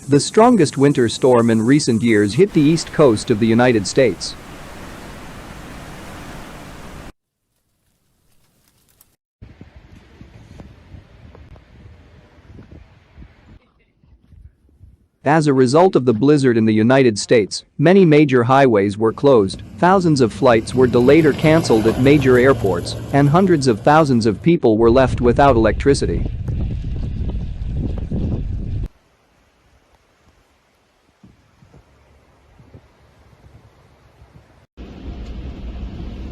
The strongest winter storm in recent years hit the east coast of the United States. As a result of the blizzard in the United States, many major highways were closed, thousands of flights were delayed or cancelled at major airports, and hundreds of thousands of people were left without electricity.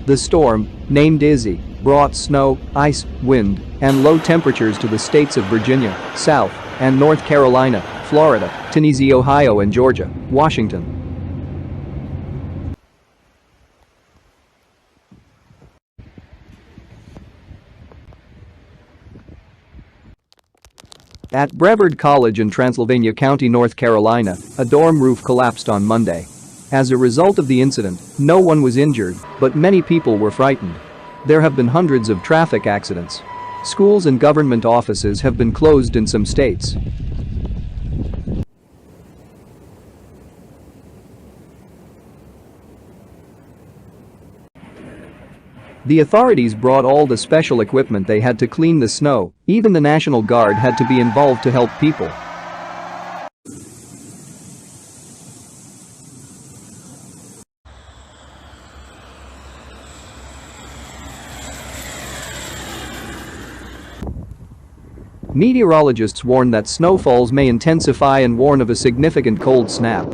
The storm, named Izzy, brought snow, ice, wind, and low temperatures to the states of Virginia, South, and North Carolina, Florida, Tennessee, Ohio, and Georgia, Washington. At Brevard College in Transylvania County, North Carolina, a dorm roof collapsed on Monday. As a result of the incident, no one was injured, but many people were frightened. There have been hundreds of traffic accidents. Schools and government offices have been closed in some states. The authorities brought all the special equipment they had to clean the snow. Even the National Guard had to be involved to help people. Meteorologists warn that snowfalls may intensify and warn of a significant cold snap.